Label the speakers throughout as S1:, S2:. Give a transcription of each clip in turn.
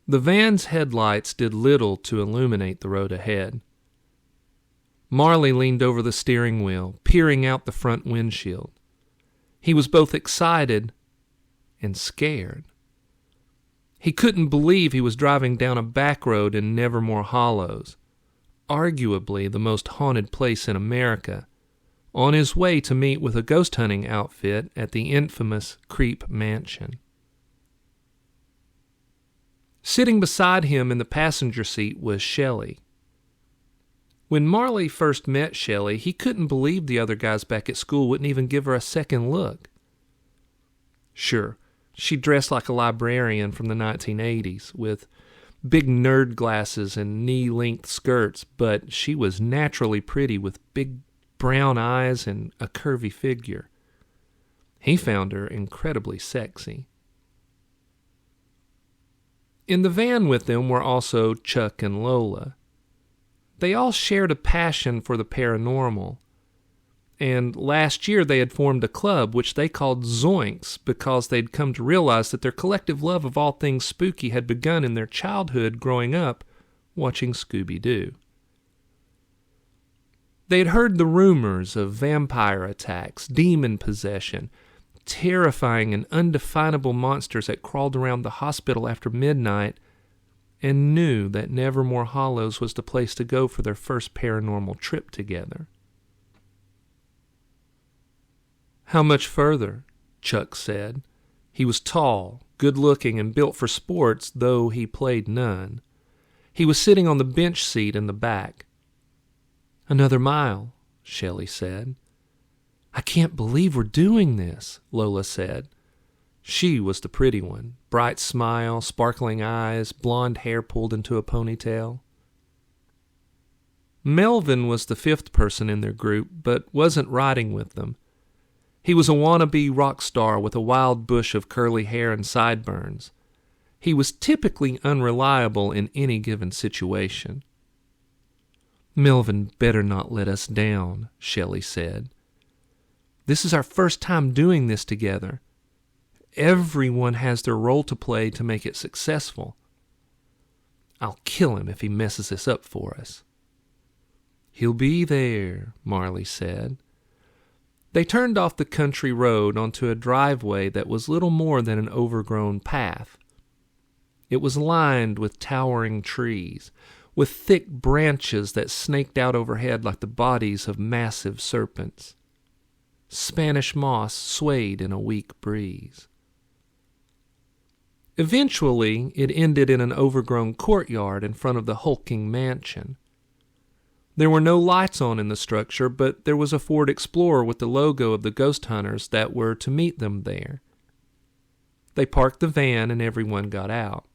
S1: The van's headlights did little to illuminate the road ahead. Marley leaned over the steering wheel, peering out the front windshield. He was both excited and scared. He couldn't believe he was driving down a back road in Nevermore Hollows, arguably the most haunted place in America, on his way to meet with a ghost hunting outfit at the infamous Creepe Mansion. Sitting beside him in the passenger seat was Shelley. When Marley first met Shelley, he couldn't believe the other guys back at school wouldn't even give her a second look. Sure, she dressed like a librarian from the 1980s, with big nerd glasses and knee-length skirts, but she was naturally pretty with big brown eyes and a curvy figure. He found her incredibly sexy. In the van with them were also Chuck and Lola. They all shared a passion for the paranormal, and last year they had formed a club which they called Zoinks because they'd come to realize that their collective love of all things spooky had begun in their childhood growing up watching Scooby-Doo. They had heard the rumors of vampire attacks, demon possession, terrifying and undefinable monsters that crawled around the hospital after midnight, and knew that Nevermore Hollows was the place to go for their first paranormal trip together. "How much further?" Chuck said. He was tall, good-looking, and built for sports, though he played none. He was sitting on the bench seat in the back. "Another mile," Shelley said. "I can't believe we're doing this," Lola said. She was the pretty one, bright smile, sparkling eyes, blonde hair pulled into a ponytail. Melvin was the fifth person in their group, but wasn't riding with them. He was a wannabe rock star with a wild bush of curly hair and sideburns. He was typically unreliable in any given situation. "Melvin better not let us down," Shelley said. "This is our first time doing this together. Everyone has their role to play to make it successful. I'll kill him if he messes this up for us." "He'll be there," Marley said. They turned off the country road onto a driveway that was little more than an overgrown path. It was lined with towering trees, with thick branches that snaked out overhead like the bodies of massive serpents. Spanish moss swayed in a weak breeze. Eventually, it ended in an overgrown courtyard in front of the hulking mansion. There were no lights on in the structure, but there was a Ford Explorer with the logo of the ghost hunters that were to meet them there. They parked the van and everyone got out.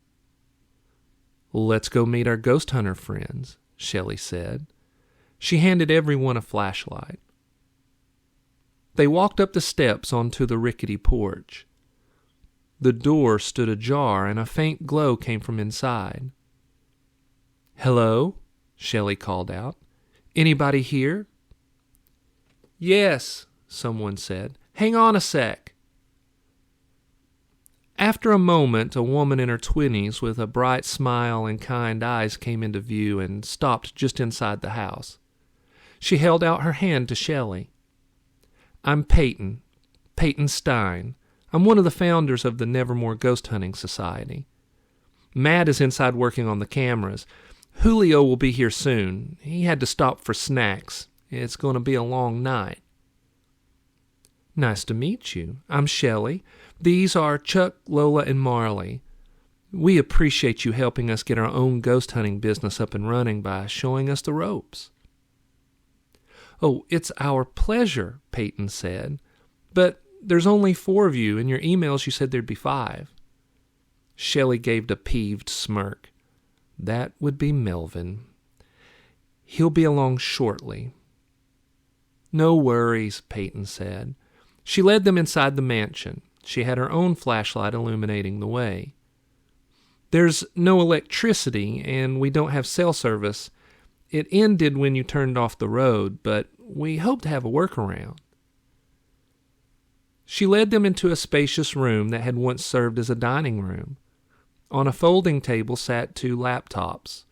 S1: "Let's go meet our ghost hunter friends," Shelley said. She handed everyone a flashlight. They walked up the steps onto the rickety porch. The door stood ajar and a faint glow came from inside. "Hello?" Shelley called out. "Anybody here?" "Yes," someone said. "Hang on a sec." After a moment, a woman in her 20s with a bright smile and kind eyes came into view and stopped just inside the house. She held out her hand to Shelley. "I'm Peyton Stein. I'm one of the founders of the Nevermore Ghost Hunting Society. Matt is inside working on the cameras. Julio will be here soon. He had to stop for snacks. It's going to be a long night." "Nice to meet you. I'm Shelley. These are Chuck, Lola, and Marley. We appreciate you helping us get our own ghost hunting business up and running by showing us the ropes." "Oh, it's our pleasure," Peyton said. "But there's only 4 of you. In your emails you said there'd be 5. Shelley gave a peeved smirk. That would be Melvin. "He'll be along shortly." "No worries," Peyton said. She led them inside the mansion. She had her own flashlight illuminating the way. "There's no electricity, and we don't have cell service. It ended when you turned off the road, but we hope to have a workaround." She led them into a spacious room that had once served as a dining room. On a folding table sat 2 laptops.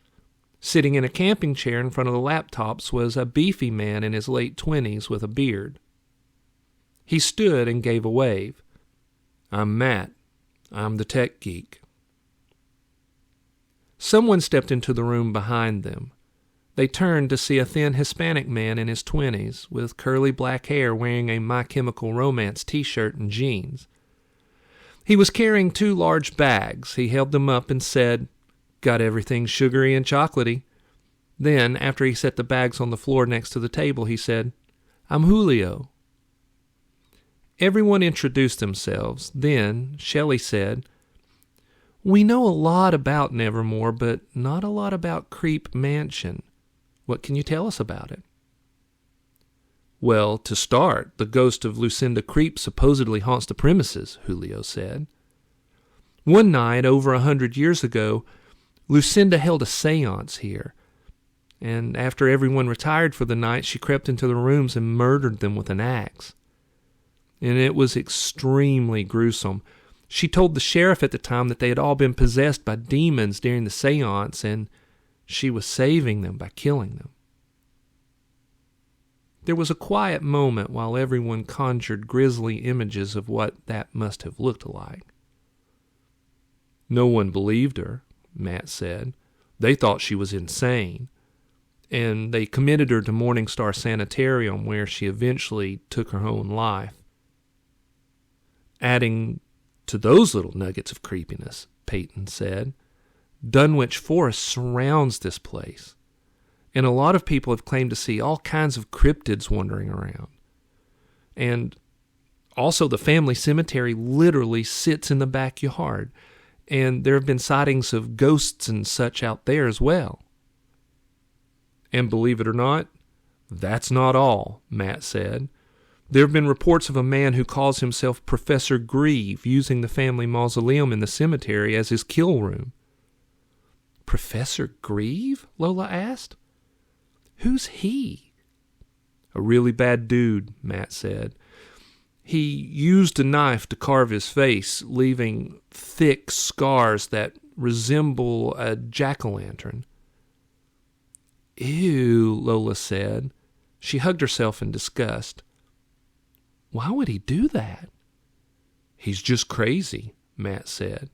S1: Sitting in a camping chair in front of the laptops was a beefy man in his late 20s with a beard. He stood and gave a wave. "I'm Matt. I'm the tech geek." Someone stepped into the room behind them. They turned to see a thin Hispanic man in his 20s with curly black hair wearing a My Chemical Romance t-shirt and jeans. He was carrying 2 large bags. He held them up and said, "Got everything sugary and chocolatey." Then, after he set the bags on the floor next to the table, he said, "I'm Julio." Everyone introduced themselves. Then, Shelley said, "We know a lot about Nevermore, but not a lot about Creepe Mansion. What can you tell us about it?" "Well, to start, the ghost of Lucinda Creepe supposedly haunts the premises," Julio said. "One night, over 100 years ago, Lucinda held a seance here, and after everyone retired for the night, she crept into the rooms and murdered them with an axe. And it was extremely gruesome. She told the sheriff at the time that they had all been possessed by demons during the seance, and she was saving them by killing them." There was a quiet moment while everyone conjured grisly images of what that must have looked like. "No one believed her," Matt said. "They thought she was insane, and they committed her to Morningstar Sanitarium, where she eventually took her own life." "Adding to those little nuggets of creepiness," Peyton said, "Dunwich Forest surrounds this place, and a lot of people have claimed to see all kinds of cryptids wandering around. And also the family cemetery literally sits in the backyard, and there have been sightings of ghosts and such out there as well." "And believe it or not, that's not all," Matt said. "There have been reports of a man who calls himself Professor Grieve using the family mausoleum in the cemetery as his kill room." "Professor Grieve?" Lola asked. "Who's he?" "A really bad dude," Matt said. "He used a knife to carve his face, leaving thick scars that resemble a jack-o'-lantern." "Ew," Lola said. She hugged herself in disgust. "Why would he do that?" "He's just crazy," Matt said.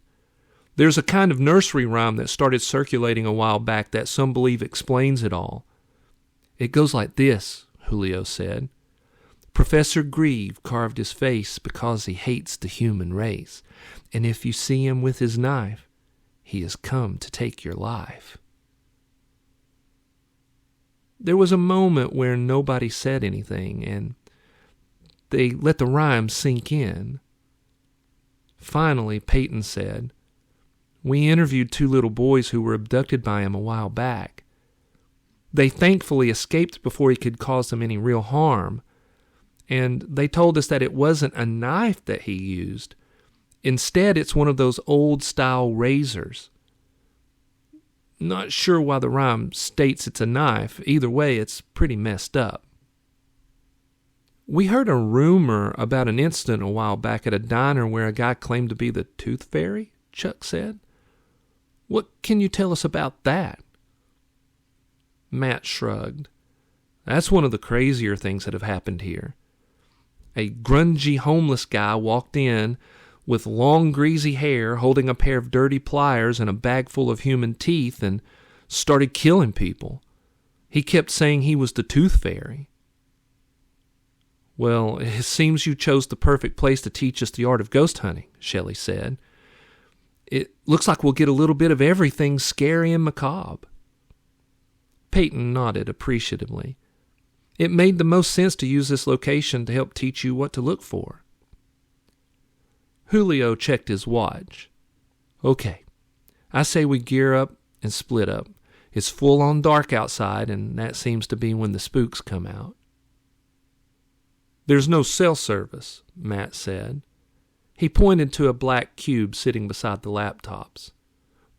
S1: "There's a kind of nursery rhyme that started circulating a while back that some believe explains it all. It goes like this," Julio said. "Professor Grieve carved his face because he hates the human race, and if you see him with his knife, he has come to take your life." There was a moment where nobody said anything, and they let the rhyme sink in. Finally, Peyton said, "We interviewed 2 little boys who were abducted by him a while back. They thankfully escaped before he could cause them any real harm, and they told us that it wasn't a knife that he used. Instead, it's one of those old-style razors. Not sure why the rhyme states it's a knife. Either way, it's pretty messed up." "We heard a rumor about an incident a while back at a diner where a guy claimed to be the Tooth Fairy," Chuck said. "What can you tell us about that?" Matt shrugged. "That's one of the crazier things that have happened here. A grungy homeless guy walked in with long greasy hair, holding a pair of dirty pliers and a bag full of human teeth, and started killing people. He kept saying he was the Tooth Fairy." "Well, it seems you chose the perfect place to teach us the art of ghost hunting," Shelley said. "It looks like we'll get a little bit of everything scary and macabre." Peyton nodded appreciatively. It made the most sense to use this location to help teach you what to look for. Julio checked his watch. "Okay, I say we gear up and split up. It's full on dark outside, and that seems to be when the spooks come out." "There's no cell service," Matt said. He pointed to a black cube sitting beside the laptops.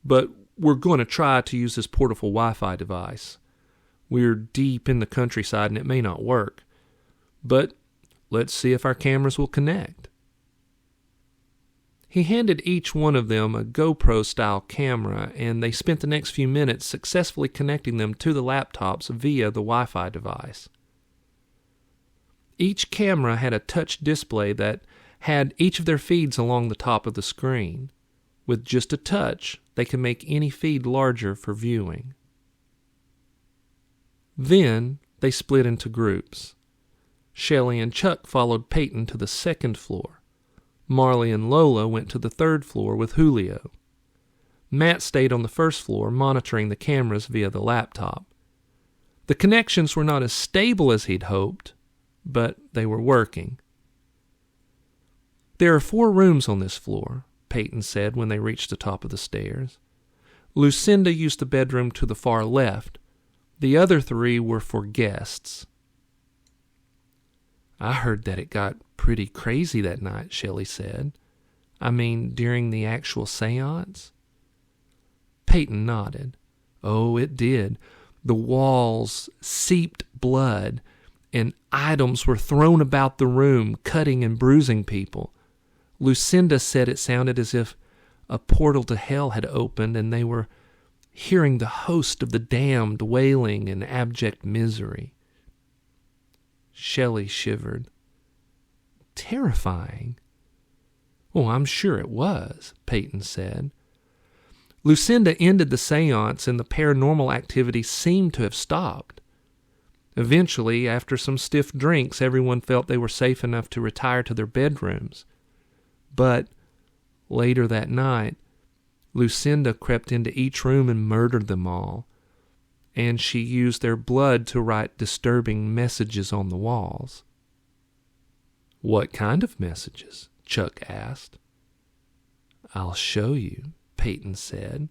S1: "But we're going to try to use this portable Wi-Fi device. We're deep in the countryside and it may not work. But let's see if our cameras will connect." He handed each one of them a GoPro-style camera, and they spent the next few minutes successfully connecting them to the laptops via the Wi-Fi device. Each camera had a touch display that had each of their feeds along the top of the screen. With just a touch, they could make any feed larger for viewing. Then they split into groups. Shelley and Chuck followed Peyton to the second floor. Marley and Lola went to the third floor with Julio. Matt stayed on the first floor, monitoring the cameras via the laptop. The connections were not as stable as he'd hoped, but they were working. "There are 4 rooms on this floor," Peyton said when they reached the top of the stairs. Lucinda used the bedroom to the far left. The other 3 were for guests. "I heard that it got pretty crazy that night," Shelley said. "I mean, during the actual seance?" Peyton nodded. "Oh, it did. The walls seeped blood, and items were thrown about the room, cutting and bruising people. Lucinda said it sounded as if a portal to hell had opened, and they were hearing the host of the damned wailing in abject misery." Shelley shivered. "Terrifying." "Oh, I'm sure it was," Peyton said. Lucinda ended the seance, and the paranormal activity seemed to have stopped. Eventually, after some stiff drinks, everyone felt they were safe enough to retire to their bedrooms. But later that night, Lucinda crept into each room and murdered them all, and she used their blood to write disturbing messages on the walls. "What kind of messages?" Chuck asked. "I'll show you," Peyton said.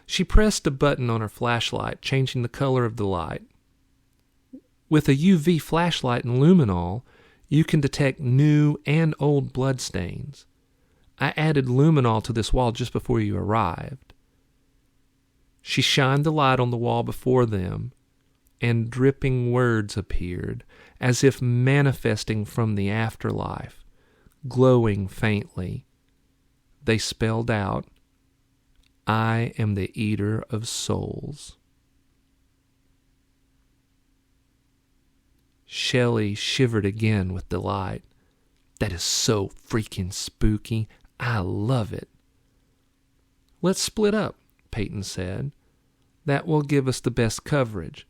S1: She pressed a button on her flashlight, changing the color of the light. With a UV flashlight and luminol, you can detect new and old blood stains. I added luminol to this wall just before you arrived. She shined the light on the wall before them, and dripping words appeared, as if manifesting from the afterlife, glowing faintly. They spelled out, "I am the eater of souls." Shelley shivered again with delight. "That is so freaking spooky. I love it." "Let's split up," Peyton said. "That will give us the best coverage.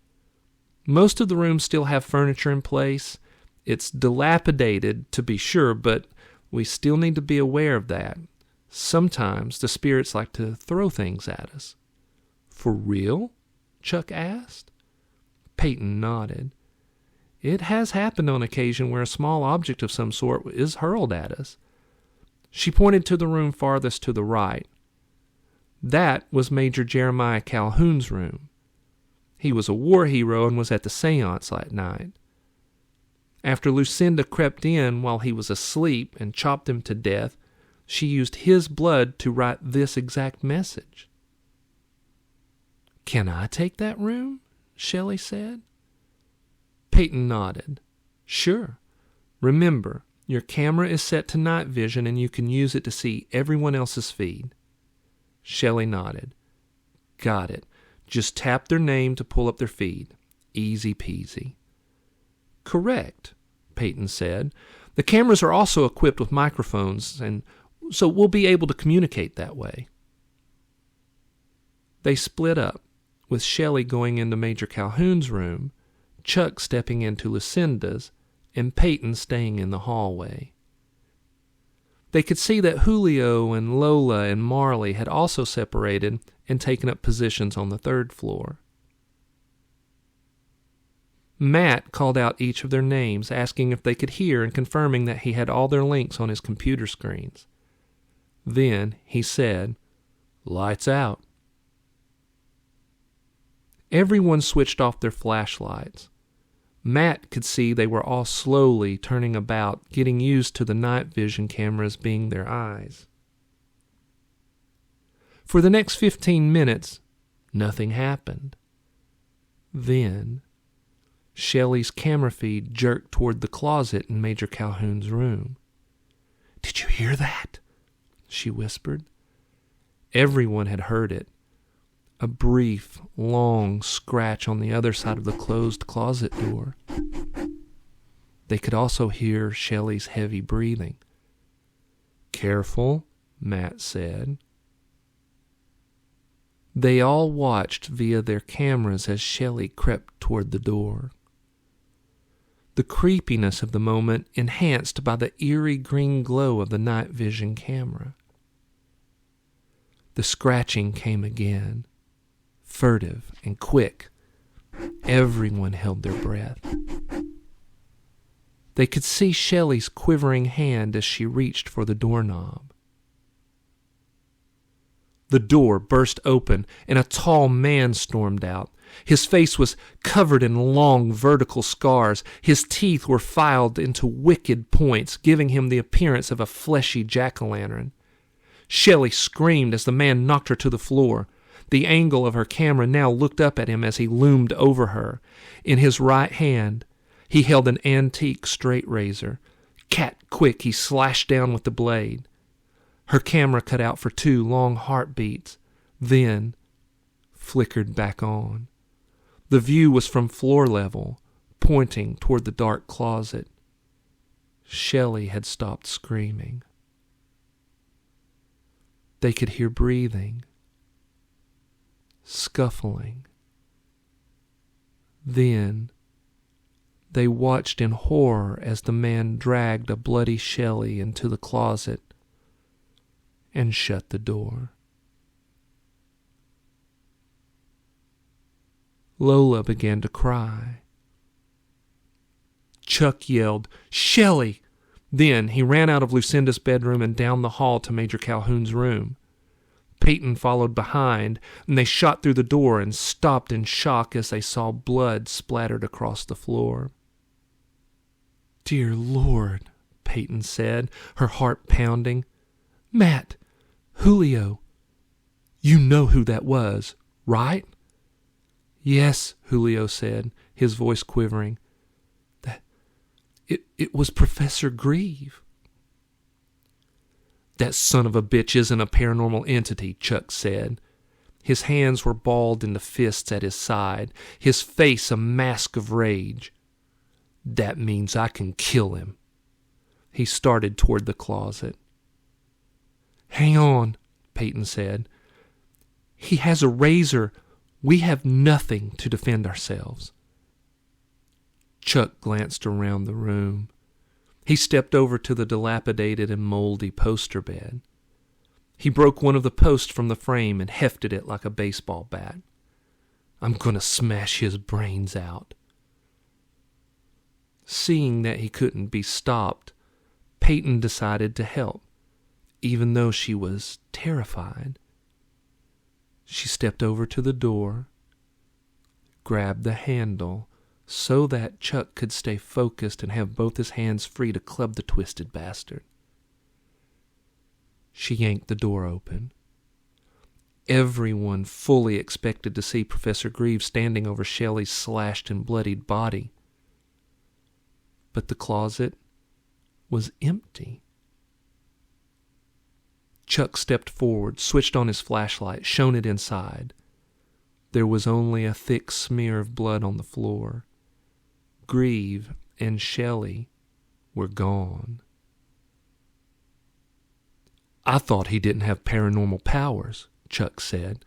S1: Most of the rooms still have furniture in place. It's dilapidated, to be sure, but we still need to be aware of that. Sometimes the spirits like to throw things at us." "For real?" Chuck asked. Peyton nodded. "It has happened on occasion where a small object of some sort is hurled at us." She pointed to the room farthest to the right. That was Major Jeremiah Calhoun's room. He was a war hero and was at the seance that night. After Lucinda crept in while he was asleep and chopped him to death, she used his blood to write this exact message. "Can I take that room?" Shelley said. Peyton nodded. "Sure. Remember, your camera is set to night vision and you can use it to see everyone else's feed." Shelley nodded. "Got it. Just tap their name to pull up their feed. Easy peasy." "Correct," Peyton said. "The cameras are also equipped with microphones, and so we'll be able to communicate that way." They split up, with Shelley going into Major Calhoun's room, Chuck stepping into Lucinda's, and Peyton staying in the hallway. They could see that Julio and Lola and Marley had also separated and taken up positions on the third floor. Matt called out each of their names, asking if they could hear and confirming that he had all their links on his computer screens. Then he said, "Lights out." Everyone switched off their flashlights. Matt could see they were all slowly turning about, getting used to the night vision cameras being their eyes. For the next 15 minutes, nothing happened. Then, Shelley's camera feed jerked toward the closet in Major Calhoun's room. "Did you hear that?" she whispered. Everyone had heard it. A brief, long scratch on the other side of the closed closet door. They could also hear Shelley's heavy breathing. "Careful," Matt said. They all watched via their cameras as Shelley crept toward the door. The creepiness of the moment enhanced by the eerie green glow of the night vision camera. The scratching came again, furtive and quick. Everyone held their breath. They could see Shelley's quivering hand as she reached for the doorknob. The door burst open, and a tall man stormed out. His face was covered in long, vertical scars. His teeth were filed into wicked points, giving him the appearance of a fleshy jack-o'-lantern. Shelley screamed as the man knocked her to the floor. The angle of her camera now looked up at him as he loomed over her. In his right hand, he held an antique straight razor. Cat-quick, he slashed down with the blade. Her camera cut out for 2 long heartbeats, then flickered back on. The view was from floor level, pointing toward the dark closet. Shelley had stopped screaming. They could hear breathing, scuffling. Then they watched in horror as the man dragged a bloody Shelley into the closet and shut the door. Lola began to cry. Chuck yelled, "Shelley!" Then he ran out of Lucinda's bedroom and down the hall to Major Calhoun's room. Peyton followed behind, and they shot through the door and stopped in shock as they saw blood splattered across the floor. "Dear Lord," Peyton said, her heart pounding. "Matt, Julio, you know who that was, right?" "Yes," Julio said, his voice quivering. It was Professor Grieve." "That son of a bitch isn't a paranormal entity," Chuck said. His hands were balled into fists at his side, his face a mask of rage. "That means I can kill him." He started toward the closet. "Hang on," Peyton said. "He has a razor. We have nothing to defend ourselves." Chuck glanced around the room. He stepped over to the dilapidated and moldy poster bed. He broke one of the posts from the frame and hefted it like a baseball bat. "I'm going to smash his brains out." Seeing that he couldn't be stopped, Peyton decided to help, even though she was terrified. She stepped over to the door, grabbed the handle so that Chuck could stay focused and have both his hands free to club the twisted bastard. She yanked the door open. Everyone fully expected to see Professor Grieve standing over Shelley's slashed and bloodied body. But the closet was empty. Chuck stepped forward, switched on his flashlight, shone it inside. There was only a thick smear of blood on the floor. Grieve and Shelley were gone. "I thought he didn't have paranormal powers," Chuck said.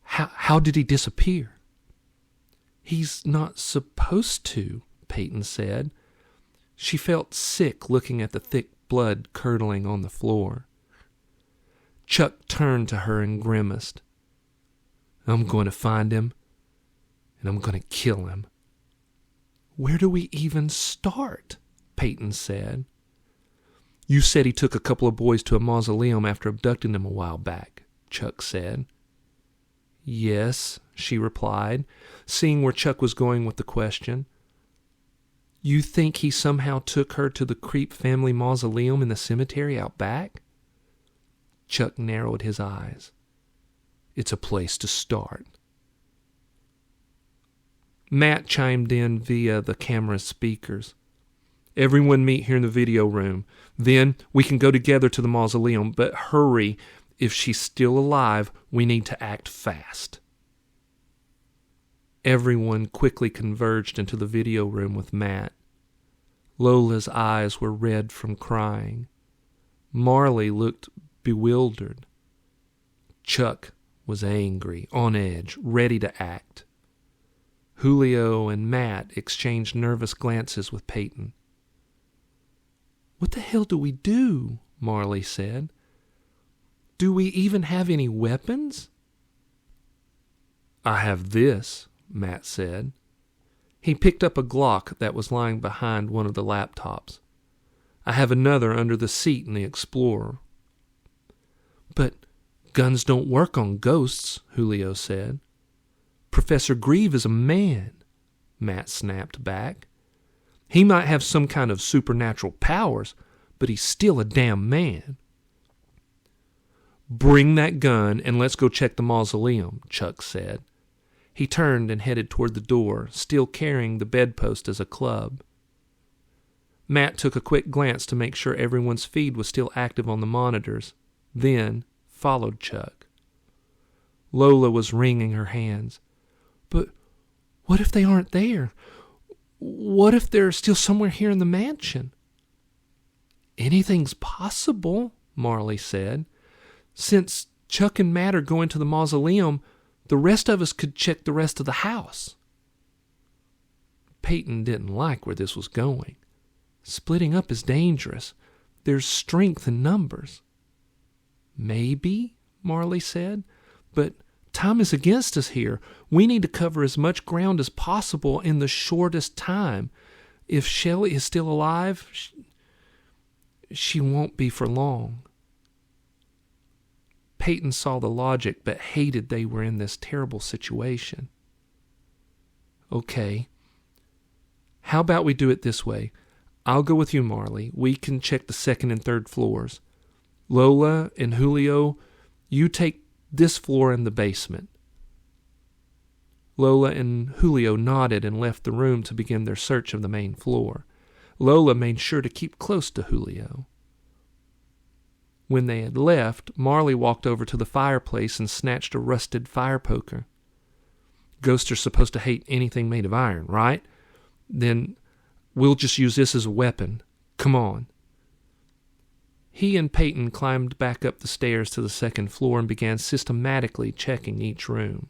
S1: How did he disappear?" "He's not supposed to," Peyton said. She felt sick looking at the thick blood curdling on the floor. Chuck turned to her and grimaced. "I'm going to find him, and I'm going to kill him." "Where do we even start?" Peyton said. "You said he took a couple of boys to a mausoleum after abducting them a while back," Chuck said. "Yes," she replied, seeing where Chuck was going with the question. "You think he somehow took her to the Creepe family mausoleum in the cemetery out back?" Chuck narrowed his eyes. "It's a place to start." Matt chimed in via the camera's speakers. Everyone meet here in the video room. Then we can go together to the mausoleum, but hurry. If she's still alive, we need to act fast." Everyone quickly converged into the video room with Matt. Lola's eyes were red from crying. Marley looked bewildered. Chuck was angry, on edge, ready to act. Julio and Matt exchanged nervous glances with Peyton. "What the hell do we do?" Marley said. "Do we even have any weapons?" "I have this," Matt said. He picked up a Glock that was lying behind one of the laptops. "I have another under the seat in the Explorer." "But guns don't work on ghosts," Julio said. "Professor Grieve is a man," Matt snapped back. "He might have some kind of supernatural powers, but he's still a damn man." "Bring that gun and let's go check the mausoleum," Chuck said. He turned and headed toward the door, still carrying the bedpost as a club. Matt took a quick glance to make sure everyone's feed was still active on the monitors, then followed Chuck. Lola was wringing her hands. "But what if they aren't there? What if they're still somewhere here in the mansion?" "Anything's possible," Marley said. "Since Chuck and Matt are going to the mausoleum, the rest of us could check the rest of the house." Peyton didn't like where this was going. Splitting up is dangerous. There's strength in numbers. "Maybe," Marley said, "but time is against us here. We need to cover as much ground as possible in the shortest time. If Shelley is still alive, she won't be for long." Peyton saw the logic, but hated they were in this terrible situation. "Okay. How about we do it this way? I'll go with you, Marley. We can check the second and third floors. Lola and Julio, you take this floor in the basement." Lola and Julio nodded and left the room to begin their search of the main floor. Lola made sure to keep close to Julio. When they had left, Marley walked over to the fireplace and snatched a rusted fire poker. "Ghosts are supposed to hate anything made of iron, right? Then we'll just use this as a weapon. Come on." He and Peyton climbed back up the stairs to the second floor and began systematically checking each room.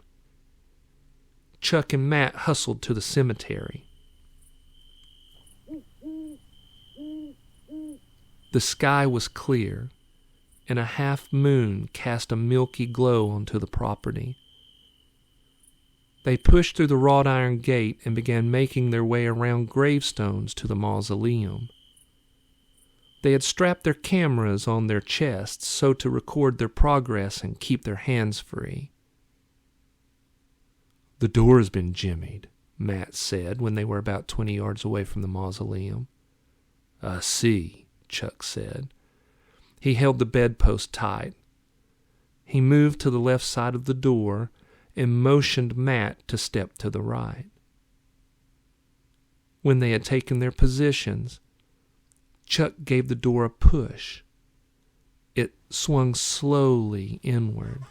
S1: Chuck and Matt hustled to the cemetery. The sky was clear, and a half moon cast a milky glow onto the property. They pushed through the wrought iron gate and began making their way around gravestones to the mausoleum. They had strapped their cameras on their chests so to record their progress and keep their hands free. "The door has been jimmied," Matt said when they were about 20 yards away from the mausoleum. "I see," Chuck said. He held the bedpost tight. He moved to the left side of the door and motioned Matt to step to the right. When they had taken their positions, Chuck gave the door a push. It swung slowly inward.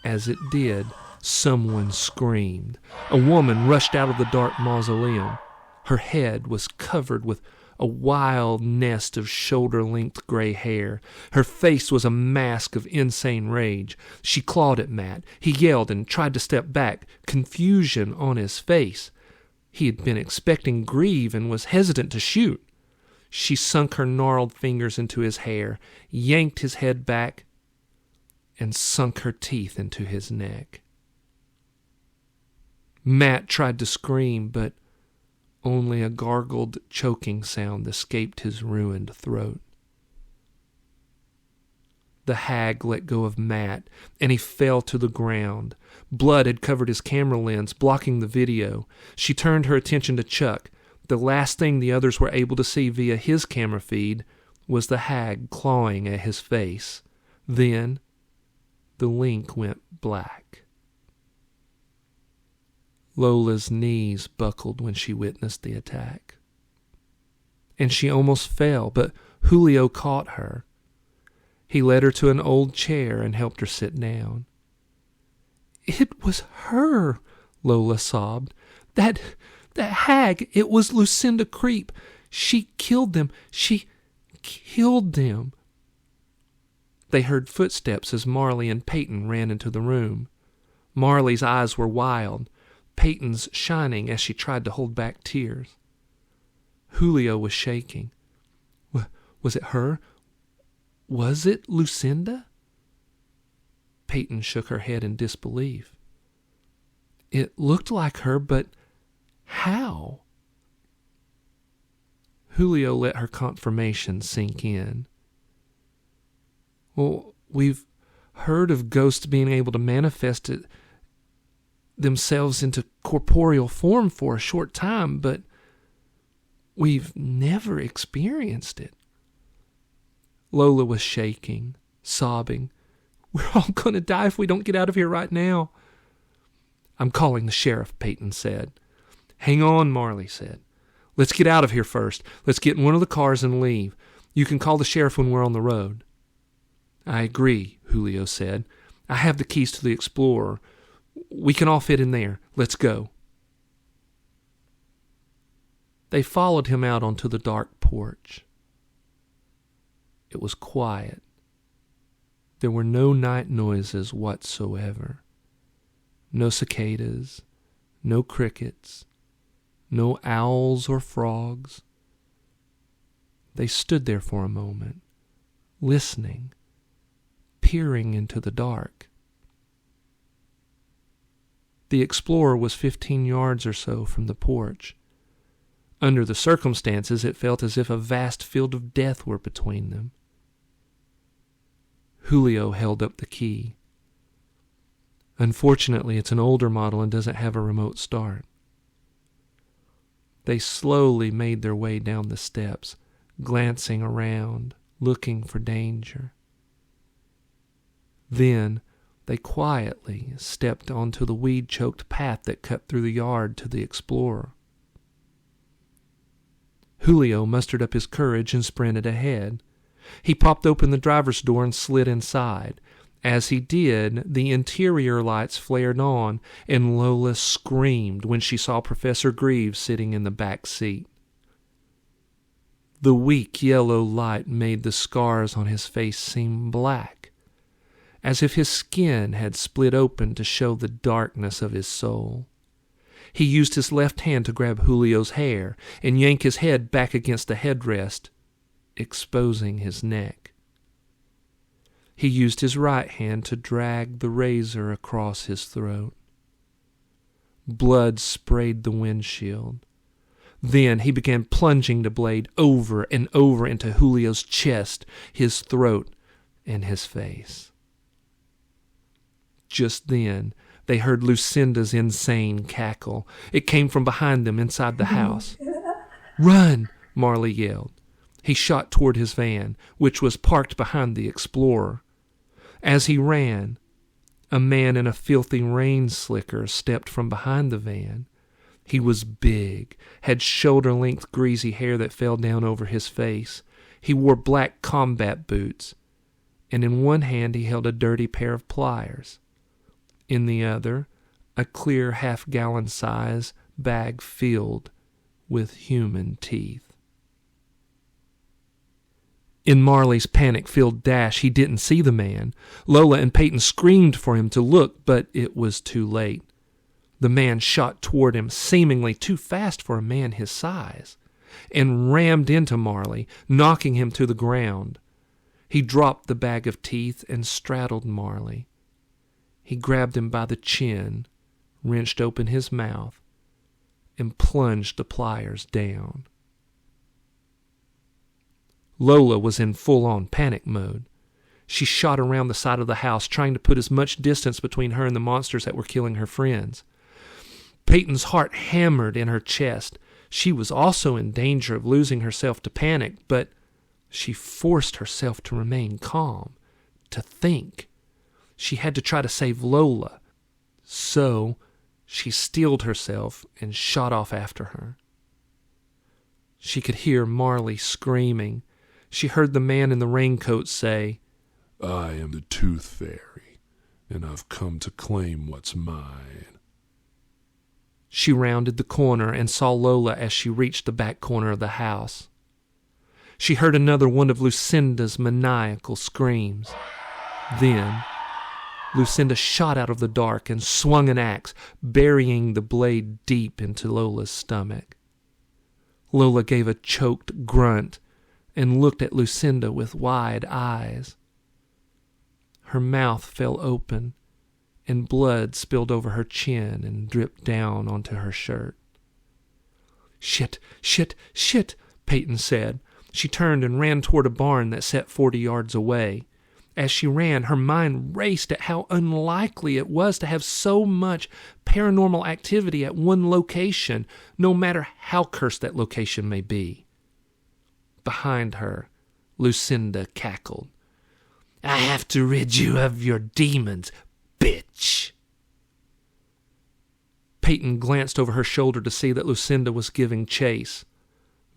S1: As it did, someone screamed. A woman rushed out of the dark mausoleum. Her head was covered with a wild nest of shoulder-length gray hair. Her face was a mask of insane rage. She clawed at Matt. He yelled and tried to step back, confusion on his face. He had been expecting Grieve and was hesitant to shoot. She sunk her gnarled fingers into his hair, yanked his head back, and sunk her teeth into his neck. Matt tried to scream, but only a gargled, choking sound escaped his ruined throat. The hag let go of Matt, and he fell to the ground. Blood had covered his camera lens, blocking the video. She turned her attention to Chuck. The last thing the others were able to see via his camera feed was the hag clawing at his face. Then the link went black. Lola's knees buckled when she witnessed the attack. and she almost fell, but Julio caught her. He led her to an old chair and helped her sit down. "It was her," Lola sobbed. That hag, it was Lucinda Creepe. She killed them. She killed them." They heard footsteps as Marley and Peyton ran into the room. Marley's eyes were wild, Peyton's shining as she tried to hold back tears. Julio was shaking. Was it her? Was it Lucinda? Peyton shook her head in disbelief. "It looked like her, but how?" Julio let her confirmation sink in. "Well, we've heard of ghosts being able to manifest themselves into corporeal form for a short time, but we've never experienced it." Lola was shaking, sobbing. "We're all going to die if we don't get out of here right now." "I'm calling the sheriff," Peyton said. "Hang on," Marley said. "Let's get out of here first. Let's get in one of the cars and leave. You can call the sheriff when we're on the road." "I agree," Julio said. "I have the keys to the Explorer. We can all fit in there. Let's go." They followed him out onto the dark porch. It was quiet. There were no night noises whatsoever. No cicadas, no crickets, no owls or frogs. They stood there for a moment, listening, peering into the dark. The Explorer was 15 yards or so from the porch. Under the circumstances, it felt as if a vast field of death were between them. Julio held up the key. "Unfortunately, it's an older model and doesn't have a remote start." They slowly made their way down the steps, glancing around, looking for danger. Then they quietly stepped onto the weed-choked path that cut through the yard to the Explorer. Julio mustered up his courage and sprinted ahead. He popped open the driver's door and slid inside. As he did, the interior lights flared on, and Lola screamed when she saw Professor Greaves sitting in the back seat. The weak yellow light made the scars on his face seem black, as if his skin had split open to show the darkness of his soul. He used his left hand to grab Julio's hair and yank his head back against the headrest, exposing his neck. He used his right hand to drag the razor across his throat. Blood sprayed the windshield. Then he began plunging the blade over and over into Julio's chest, his throat, and his face. Just then, they heard Lucinda's insane cackle. It came from behind them inside the house. "Run!" Marley yelled. He shot toward his van, which was parked behind the Explorer. As he ran, a man in a filthy rain slicker stepped from behind the van. He was big, had shoulder-length greasy hair that fell down over his face. He wore black combat boots, and in one hand he held a dirty pair of pliers. In the other, a clear half-gallon size bag filled with human teeth. In Marley's panic-filled dash, he didn't see the man. Lola and Peyton screamed for him to look, but it was too late. The man shot toward him, seemingly too fast for a man his size, and rammed into Marley, knocking him to the ground. He dropped the bag of teeth and straddled Marley. He grabbed him by the chin, wrenched open his mouth, and plunged the pliers down. Lola was in full-on panic mode. She shot around the side of the house, trying to put as much distance between her and the monsters that were killing her friends. Peyton's heart hammered in her chest. She was also in danger of losing herself to panic, but she forced herself to remain calm, to think. She had to try to save Lola. So she steeled herself and shot off after her. She She could hear Marley screaming. She heard the man in the raincoat say,
S2: "I am the Tooth Fairy, and I've come to claim what's mine."
S1: She rounded the corner and saw Lola as she reached the back corner of the house. She heard another one of Lucinda's maniacal screams. Then, Lucinda shot out of the dark and swung an axe, burying the blade deep into Lola's stomach. Lola gave a choked grunt and looked at Lucinda with wide eyes. Her mouth fell open, and blood spilled over her chin and dripped down onto her shirt. "Shit, shit, shit," Peyton said. She turned and ran toward a barn that sat 40 yards away. As she ran, her mind raced at how unlikely it was to have so much paranormal activity at one location, no matter how cursed that location may be. Behind her, Lucinda cackled. "I have to rid you of your demons, bitch." Peyton glanced over her shoulder to see that Lucinda was giving chase.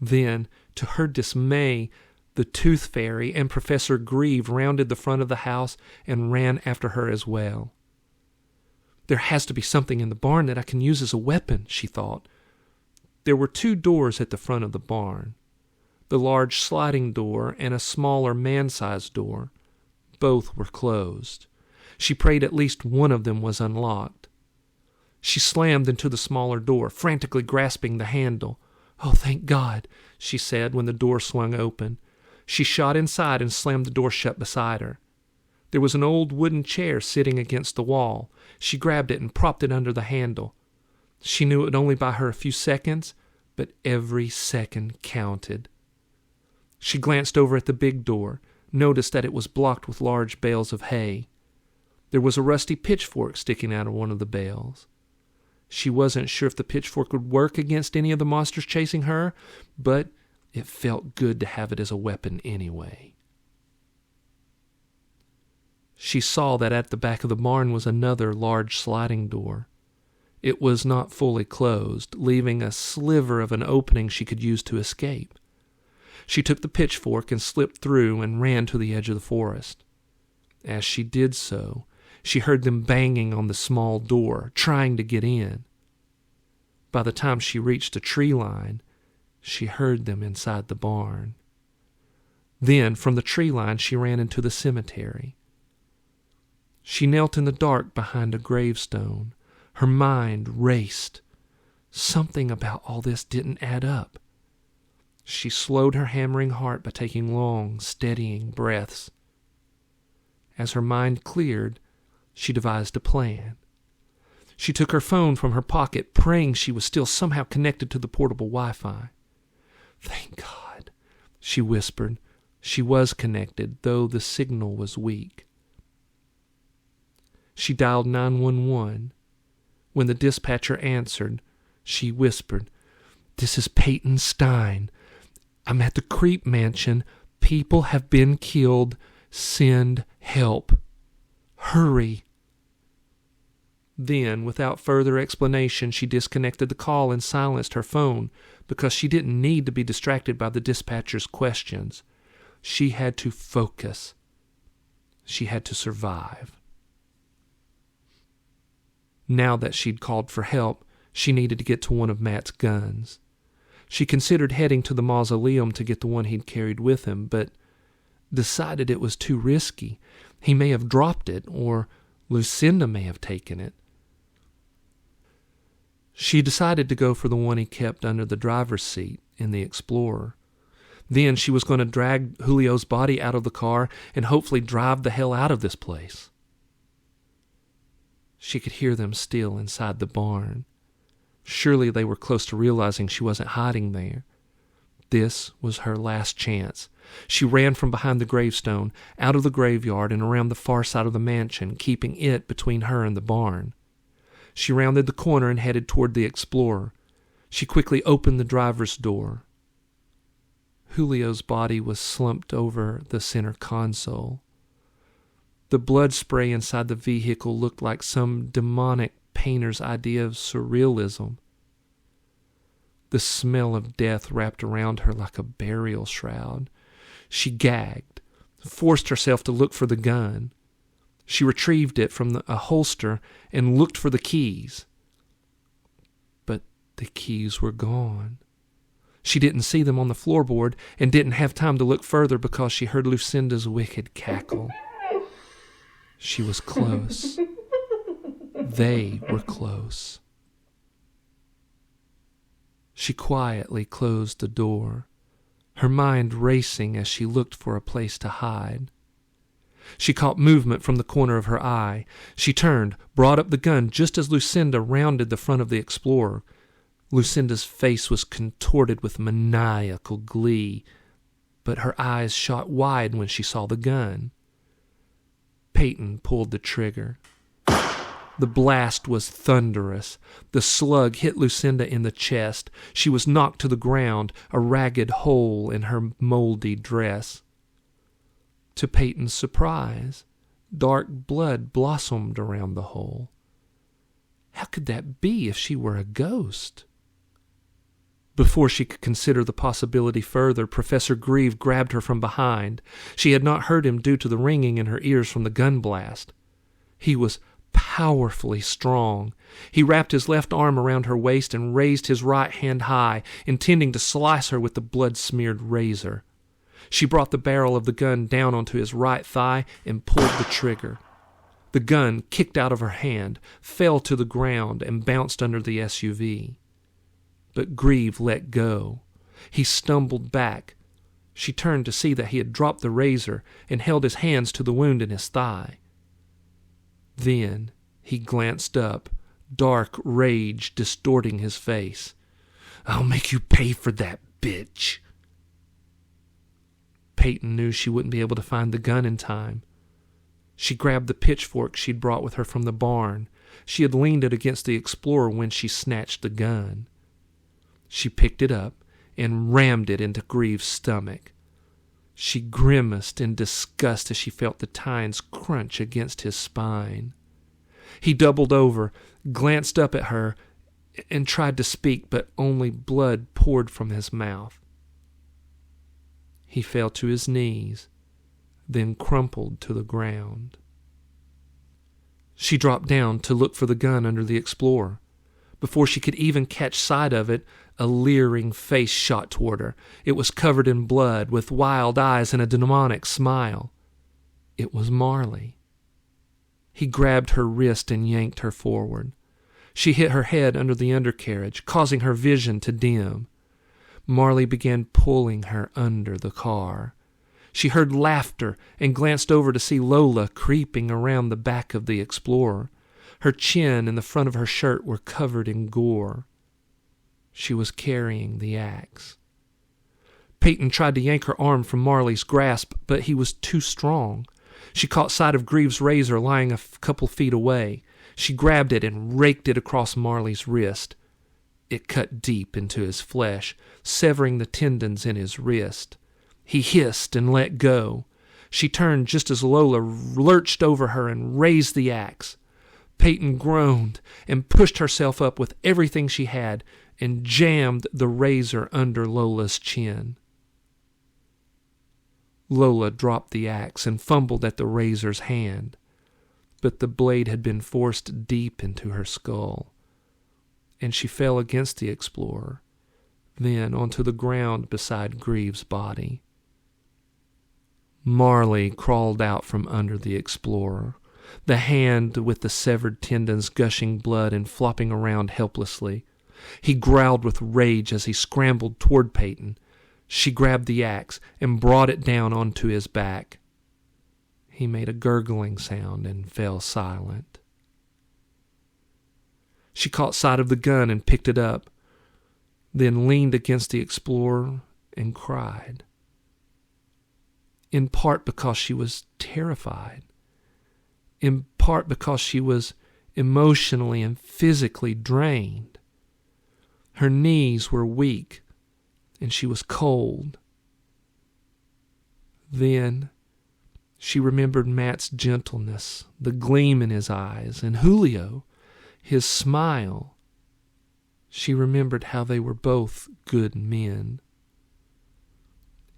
S1: Then, to her dismay, the Tooth Fairy and Professor Grieve rounded the front of the house and ran after her as well. "There has to be something in the barn that I can use as a weapon," she thought. There were 2 doors at the front of the barn, the large sliding door and a smaller man-sized door. Both were closed. She prayed at least one of them was unlocked. She slammed into the smaller door, frantically grasping the handle. "Oh, thank God," she said when the door swung open. She shot inside and slammed the door shut beside her. There was an old wooden chair sitting against the wall. She grabbed it and propped it under the handle. She knew it would only buy her a few seconds, but every second counted. She glanced over at the big door, noticed that it was blocked with large bales of hay. There was a rusty pitchfork sticking out of one of the bales. She wasn't sure if the pitchfork would work against any of the monsters chasing her, but it felt good to have it as a weapon anyway. She saw that at the back of the barn was another large sliding door. It was not fully closed, leaving a sliver of an opening she could use to escape. She took the pitchfork and slipped through and ran to the edge of the forest. As she did so, she heard them banging on the small door, trying to get in. By the time she reached the tree line, she heard them inside the barn. Then, from the tree line, she ran into the cemetery. She knelt in the dark behind a gravestone. Her mind raced. Something about all this didn't add up. She slowed her hammering heart by taking long, steadying breaths. As her mind cleared, she devised a plan. She took her phone from her pocket, praying she was still somehow connected to the portable Wi-Fi. "Thank God," she whispered. She was connected, though the signal was weak. She dialed 911. When the dispatcher answered, she whispered, "This is Peyton Stein. I'm at the Creepe Mansion. People have been killed. Send help. Hurry." Then, without further explanation, she disconnected the call and silenced her phone because she didn't need to be distracted by the dispatcher's questions. She had to focus. She had to survive. Now that she'd called for help, she needed to get to one of Matt's guns. She considered heading to the mausoleum to get the one he'd carried with him, but decided it was too risky. He may have dropped it, or Lucinda may have taken it. She decided to go for the one he kept under the driver's seat in the Explorer. Then she was going to drag Julio's body out of the car and hopefully drive the hell out of this place. She could hear them still inside the barn. Surely they were close to realizing she wasn't hiding there. This was her last chance. She ran from behind the gravestone, out of the graveyard, and around the far side of the mansion, keeping it between her and the barn. She rounded the corner and headed toward the Explorer. She quickly opened the driver's door. Julio's body was slumped over the center console. The blood spray inside the vehicle looked like some demonic painter's idea of surrealism. The smell of death wrapped around her like a burial shroud. She gagged, forced herself to look for the gun. She retrieved it from a holster and looked for the keys. But the keys were gone. She didn't see them on the floorboard and didn't have time to look further because she heard Lucinda's wicked cackle. She was close. They were close. She quietly closed the door, her mind racing as she looked for a place to hide. She caught movement from the corner of her eye. She turned, brought up the gun just as Lucinda rounded the front of the Explorer. Lucinda's face was contorted with maniacal glee, but her eyes shot wide when she saw the gun. Peyton pulled the trigger. The blast was thunderous. The slug hit Lucinda in the chest. She was knocked to the ground, a ragged hole in her moldy dress. To Peyton's surprise, dark blood blossomed around the hole. How could that be if she were a ghost? Before she could consider the possibility further, Professor Grieve grabbed her from behind. She had not heard him due to the ringing in her ears from the gun blast. He was powerfully strong. He wrapped his left arm around her waist and raised his right hand high, intending to slice her with the blood-smeared razor. She brought the barrel of the gun down onto his right thigh and pulled the trigger. The gun kicked out of her hand, fell to the ground, and bounced under the SUV. But Grieve let go. He stumbled back. She turned to see that he had dropped the razor and held his hands to the wound in his thigh. Then he glanced up, dark rage distorting his face. "I'll make you pay for that, bitch." Peyton knew she wouldn't be able to find the gun in time. She grabbed the pitchfork she'd brought with her from the barn. She had leaned it against the Explorer when she snatched the gun. She picked it up and rammed it into Grieve's stomach. She grimaced in disgust as she felt the tines crunch against his spine. He doubled over, glanced up at her, and tried to speak, but only blood poured from his mouth. He fell to his knees, then crumpled to the ground. She dropped down to look for the gun under the Explorer. Before she could even catch sight of it, a leering face shot toward her. It was covered in blood, with wild eyes and a demonic smile. It was Marley. He grabbed her wrist and yanked her forward. She hit her head under the undercarriage, causing her vision to dim. Marley began pulling her under the car. She heard laughter and glanced over to see Lola creeping around the back of the Explorer. Her chin and the front of her shirt were covered in gore. She was carrying the axe. Peyton tried to yank her arm from Marley's grasp, but he was too strong. She caught sight of Grieve's razor lying a couple feet away. She grabbed it and raked it across Marley's wrist. It cut deep into his flesh, severing the tendons in his wrist. He hissed and let go. She turned just as Lola lurched over her and raised the axe. Peyton groaned and pushed herself up with everything she had and jammed the razor under Lola's chin. Lola dropped the axe and fumbled at the razor's hand, but the blade had been forced deep into her skull, and she fell against the Explorer, then onto the ground beside Grieve's body. Marley crawled out from under the Explorer, the hand with the severed tendons gushing blood and flopping around helplessly. He growled with rage as he scrambled toward Peyton. She grabbed the axe and brought it down onto his back. He made a gurgling sound and fell silent. She caught sight of the gun and picked it up, then leaned against the Explorer and cried. In part because she was terrified. In part because she was emotionally and physically drained. Her knees were weak, and she was cold. Then she remembered Matt's gentleness, the gleam in his eyes, and Julio, his smile. She remembered how they were both good men.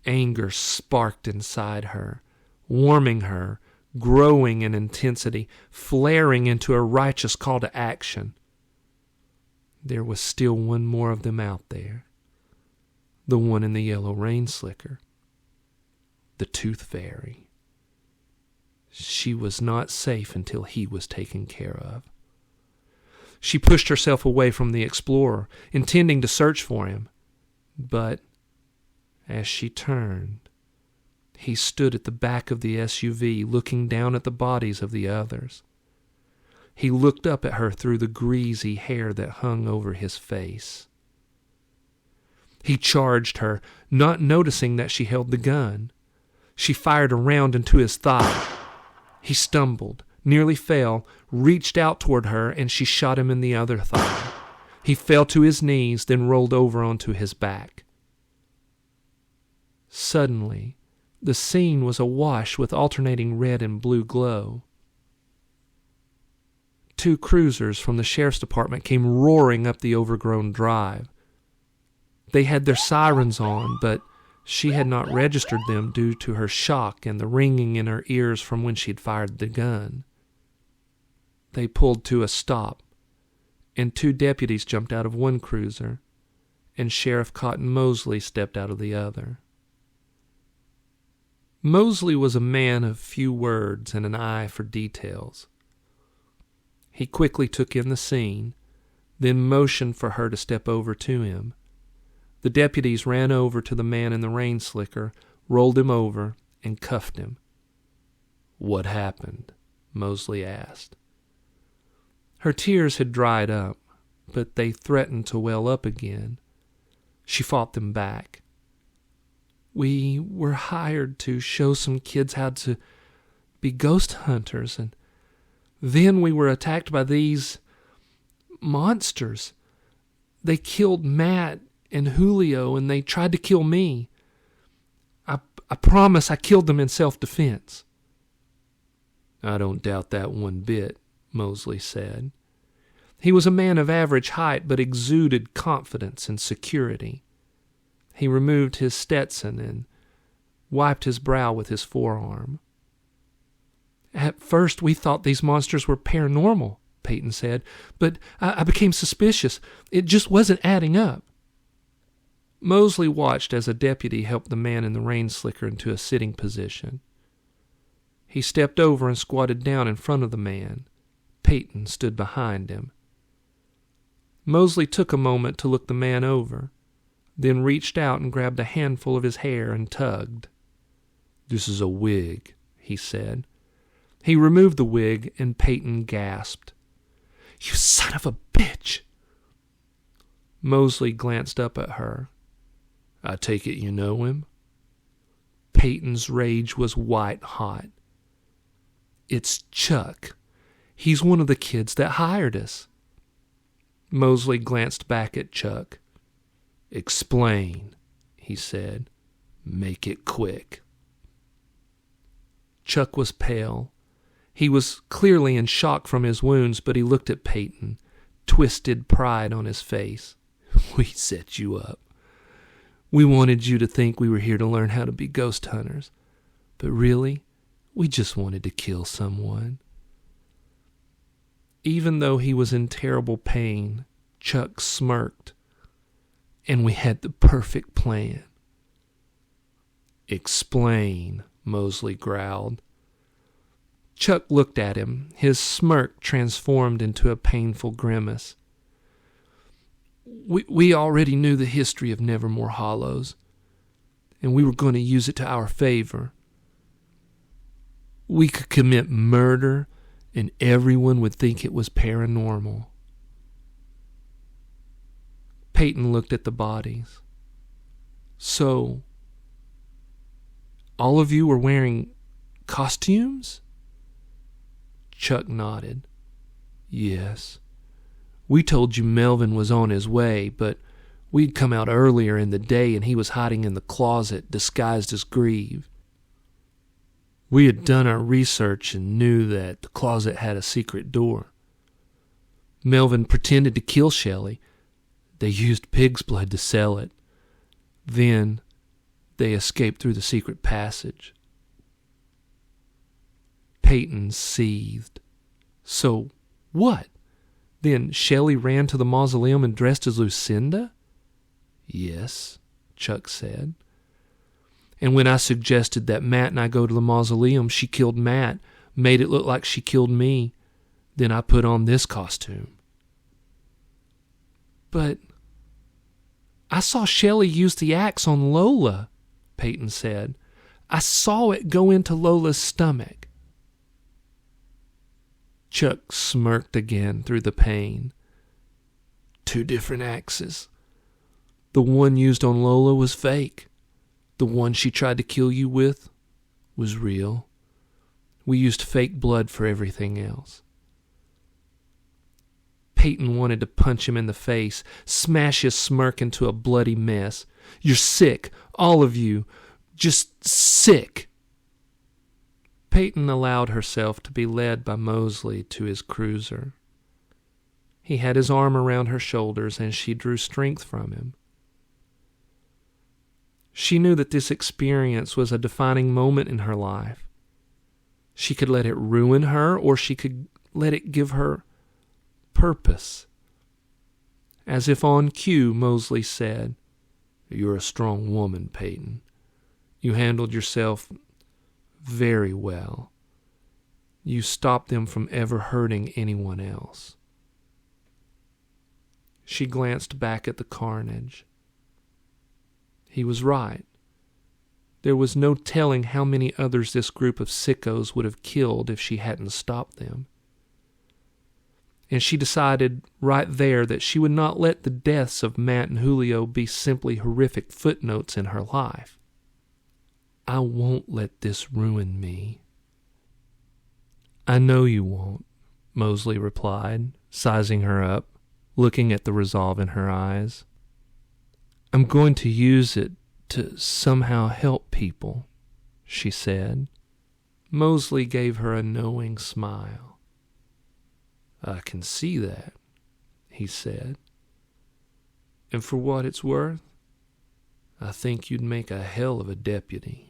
S1: Anger sparked inside her, warming her, growing in intensity, flaring into a righteous call to action. There was still one more of them out there. The one in the yellow rain slicker. The Tooth Fairy. She was not safe until he was taken care of. She pushed herself away from the explorer, intending to search for him. But as she turned, he stood at the back of the SUV, looking down at the bodies of the others. He looked up at her through the greasy hair that hung over his face. He charged her, not noticing that she held the gun. She fired a round into his thigh. He stumbled, nearly fell, reached out toward her, and she shot him in the other thigh. He fell to his knees, then rolled over onto his back. Suddenly, the scene was awash with alternating red and blue glow. 2 cruisers from the sheriff's department came roaring up the overgrown drive. They had their sirens on, but she had not registered them due to her shock and the ringing in her ears from when she had fired the gun. They pulled to a stop, and 2 deputies jumped out of one cruiser, and Sheriff Cotton Mosley stepped out of the other. Mosley was a man of few words and an eye for details. He quickly took in the scene, then motioned for her to step over to him. The deputies ran over to the man in the rain slicker, rolled him over, and cuffed him. "What happened?" Mosley asked. Her tears had dried up, but they threatened to well up again. She fought them back. "We were hired to show some kids how to be ghost hunters, and then we were attacked by these monsters. They killed Matt and Julio, and they tried to kill me. I promise I killed them in self-defense." "I don't doubt that one bit," Mosley said. He was a man of average height, but exuded confidence and security. He removed his Stetson and wiped his brow with his forearm. "At first we thought these monsters were paranormal," Peyton said, "but I became suspicious. It just wasn't adding up." Mosley watched as a deputy helped the man in the rain slicker into a sitting position. He stepped over and squatted down in front of the man. Peyton stood behind him. Mosley took a moment to look the man over, then reached out and grabbed a handful of his hair and tugged. "This is a wig," he said. He removed the wig, and Peyton gasped. "You son of a bitch!" Mosley glanced up at her. "I take it you know him?" Peyton's rage was white hot. "It's Chuck. He's one of the kids that hired us." Mosley glanced back at Chuck. "Explain," he said. "Make it quick." Chuck was pale. He was clearly in shock from his wounds, but he looked at Peyton, twisted pride on his face. "We set you up. We wanted you to think we were here to learn how to be ghost hunters. But really, we just wanted to kill someone." Even though he was in terrible pain, Chuck smirked. "And we had the perfect plan." "Explain," Mosley growled. Chuck looked at him, his smirk transformed into a painful grimace. We already knew the history of Nevermore Hollows, and we were going to use it to our favor. We could commit murder, and everyone would think it was paranormal." Peyton looked at the bodies. "So, all of you were wearing costumes?" Chuck nodded. "Yes. We told you Melvin was on his way, but we'd come out earlier in the day and he was hiding in the closet disguised as Grieve. We had done our research and knew that the closet had a secret door. Melvin pretended to kill Shelley, They used pig's blood to sell it. Then they escaped through the secret passage. Peyton seethed. So what? Then Shelley ran to the mausoleum and dressed as Lucinda? Yes, Chuck said. And when I suggested that Matt and I go to the mausoleum, she killed Matt, made it look like she killed me. Then I put on this costume. But I saw Shelley use the axe on Lola, Peyton said. I saw it go into Lola's stomach. Chuck smirked again through the pain. 2 different axes. The one used on Lola was fake. The one she tried to kill you with was real. We used fake blood for everything else. Peyton wanted to punch him in the face, smash his smirk into a bloody mess. You're sick, all of you. Just sick. Peyton allowed herself to be led by Mosley to his cruiser. He had his arm around her shoulders, and she drew strength from him. She knew that this experience was a defining moment in her life. She could let it ruin her, or she could let it give her purpose. As if on cue, Mosley said, "You're a strong woman, Peyton. You handled yourself very well. You stopped them from ever hurting anyone else." She glanced back at the carnage. He was right. There was no telling how many others this group of sickos would have killed if she hadn't stopped them. And she decided right there that she would not let the deaths of Matt and Julio be simply horrific footnotes in her life. I won't let this ruin me. I know you won't, Mosley replied, sizing her up, looking at the resolve in her eyes. I'm going to use it to somehow help people, she said. Mosley gave her a knowing smile. I can see that, he said. And for what it's worth, I think you'd make a hell of a deputy.